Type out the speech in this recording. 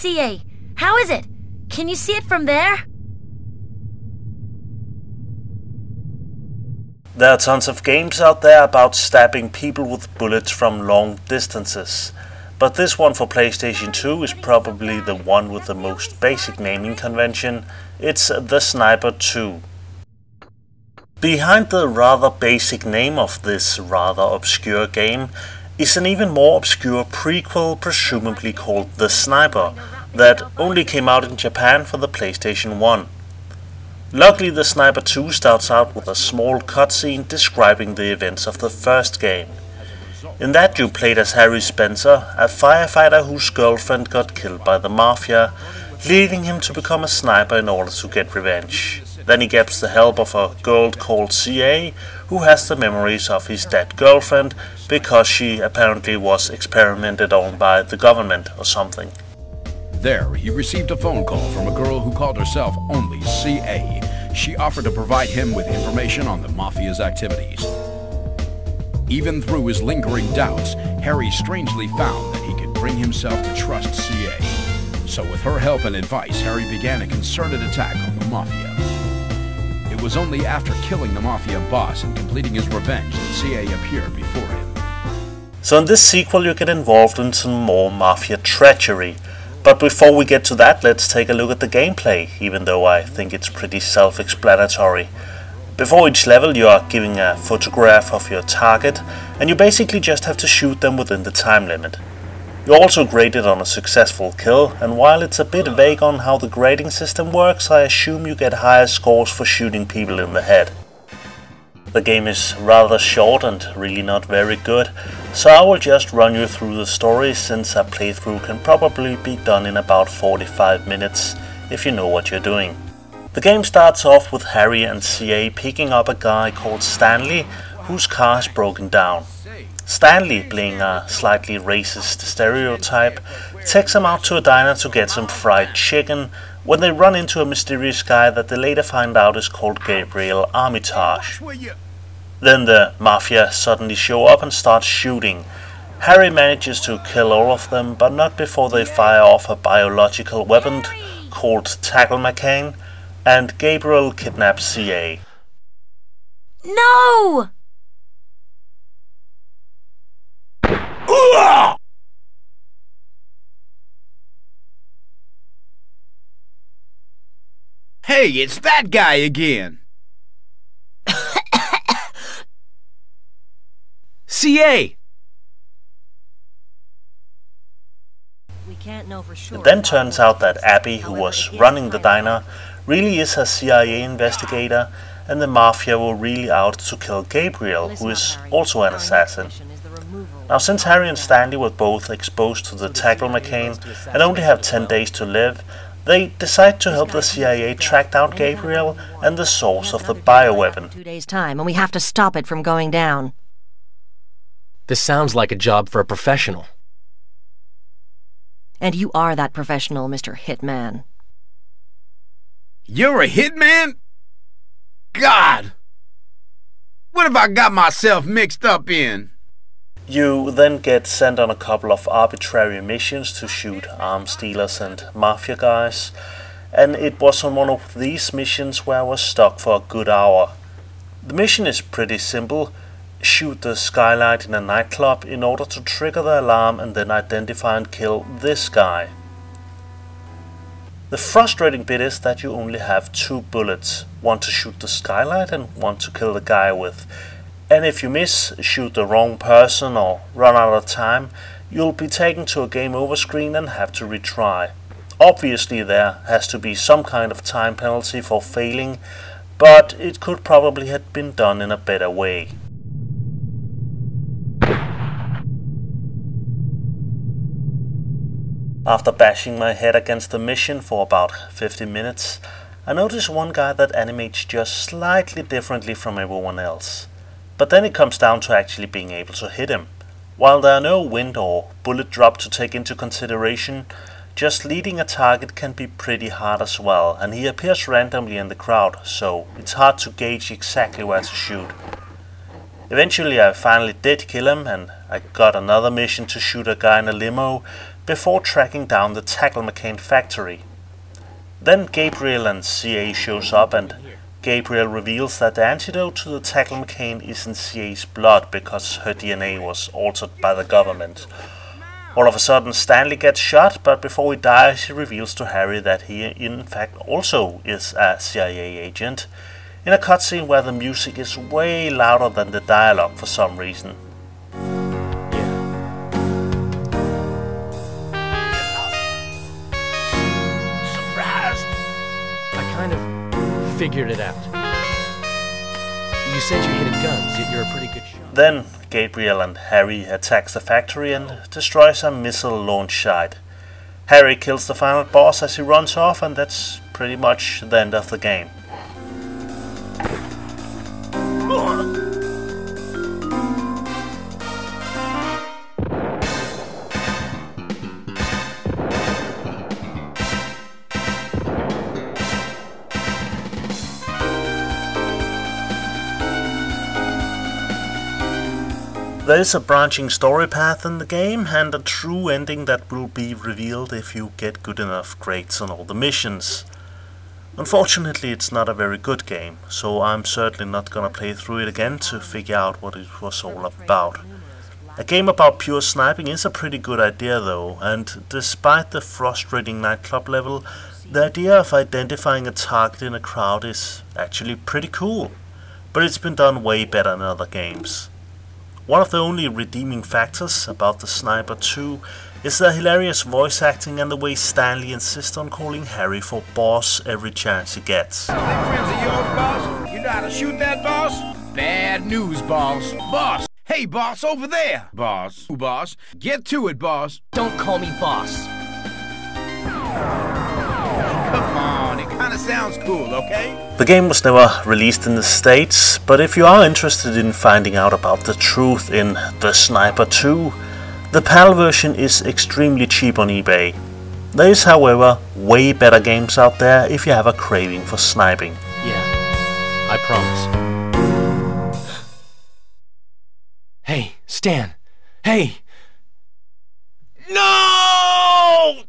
CA. How is it? Can you see it from there? There are tons of games out there about stabbing people with bullets from long distances. But this one for PlayStation 2 is probably the one with the most basic naming convention. It's The Sniper 2. Behind the rather basic name of this rather obscure game is an even more obscure prequel, presumably called The Sniper, that only came out in Japan for the PlayStation 1. Luckily, The Sniper 2 starts out with a small cutscene describing the events of the first game. In that you played as Harry Spencer, a firefighter whose girlfriend got killed by the Mafia, leading him to become a sniper in order to get revenge. Then he gets the help of a girl called CA, who has the memories of his dead girlfriend, because she apparently was experimented on by the government or something. There, he received a phone call from a girl who called herself only CA. She offered to provide him with information on the Mafia's activities. Even through his lingering doubts, Harry strangely found that he could bring himself to trust CA. So with her help and advice, Harry began a concerted attack on the Mafia. It was only after killing the Mafia boss and completing his revenge that CA appeared before him. So in this sequel you get involved in some more Mafia treachery. But before we get to that, let's take a look at the gameplay, even though I think it's pretty self-explanatory. Before each level you are given a photograph of your target, and you basically just have to shoot them within the time limit. You're also graded on a successful kill, and while it's a bit vague on how the grading system works, I assume you get higher scores for shooting people in the head. The game is rather short and really not very good, so I will just run you through the story, since a playthrough can probably be done in about 45 minutes, if you know what you're doing. The game starts off with Harry and CA picking up a guy called Stanley, whose car is broken down. Stanley, playing a slightly racist stereotype, takes him out to a diner to get some fried chicken, when they run into a mysterious guy that they later find out is called Gabriel Armitage. Then the Mafia suddenly show up and start shooting. Harry manages to kill all of them, but not before they fire off a biological weapon called Tackle McCain, and Gabriel kidnaps CA. No! Hey, it's that guy again! CA! We can't know for sure. It then turns out that Abby, who was running the diner, really is a CIA investigator, and the Mafia were really out to kill Gabriel, who is also an assassin. Now, since Harry and Stanley were both exposed to the Tackle McCain and only have 10 days to live, they decide to help the CIA track down Gabriel and the source of the bioweapon. 2 days' time, and we have to stop it from going down. This sounds like a job for a professional. And you are that professional, Mr. Hitman. You're a hitman? God! What have I got myself mixed up in? You then get sent on a couple of arbitrary missions to shoot arms dealers and mafia guys, and it was on one of these missions where I was stuck for a good hour. The mission is pretty simple: shoot the skylight in a nightclub in order to trigger the alarm and then identify and kill this guy. The frustrating bit is that you only have 2 bullets, one to shoot the skylight and one to kill the guy with. And if you miss, shoot the wrong person or run out of time, you'll be taken to a game over screen and have to retry. Obviously there has to be some kind of time penalty for failing, but it could probably have been done in a better way. After bashing my head against the mission for about 50 minutes, I noticed one guy that animates just slightly differently from everyone else. But then it comes down to actually being able to hit him. While there are no wind or bullet drop to take into consideration, just leading a target can be pretty hard as well, and he appears randomly in the crowd, so it's hard to gauge exactly where to shoot. Eventually I finally did kill him, and I got another mission to shoot a guy in a limo, before tracking down the Tackle-McCain factory. Then Gabriel and CA shows up, and Gabriel reveals that the antidote to the Tackle-McCain is in CA's blood because her DNA was altered by the government. All of a sudden Stanley gets shot, but before he dies he reveals to Harry that he in fact also is a CIA agent, in a cutscene where the music is way louder than the dialogue for some reason. Surprised! I kind of figured it out. You said you hated guns, yet you're a pretty good shot. Then Gabriel and Harry attacks the factory and destroys a missile launch site. Harry kills the final boss as he runs off, and that's pretty much the end of the game. There is a branching story path in the game, and a true ending that will be revealed if you get good enough grades on all the missions. Unfortunately, it's not a very good game, so I'm certainly not gonna play through it again to figure out what it was all about. A game about pure sniping is a pretty good idea though, and despite the frustrating nightclub level, the idea of identifying a target in a crowd is actually pretty cool, but it's been done way better in other games. One of the only redeeming factors about the Sniper 2 is the hilarious voice acting and the way Stanley insists on calling Harry for boss every chance he gets. They friends of yours, boss? You know how to shoot that, boss? Bad news, boss. Boss! Hey, boss, over there! Boss. Boss. Get to it, boss. Don't call me boss. Come on, it kinda sounds cool, okay? The game was never released in the States, but if you are interested in finding out about the truth in The Sniper 2, the PAL version is extremely cheap on eBay. There is, however, way better games out there if you have a craving for sniping. Yeah, I promise. Hey, Stan. Hey! No!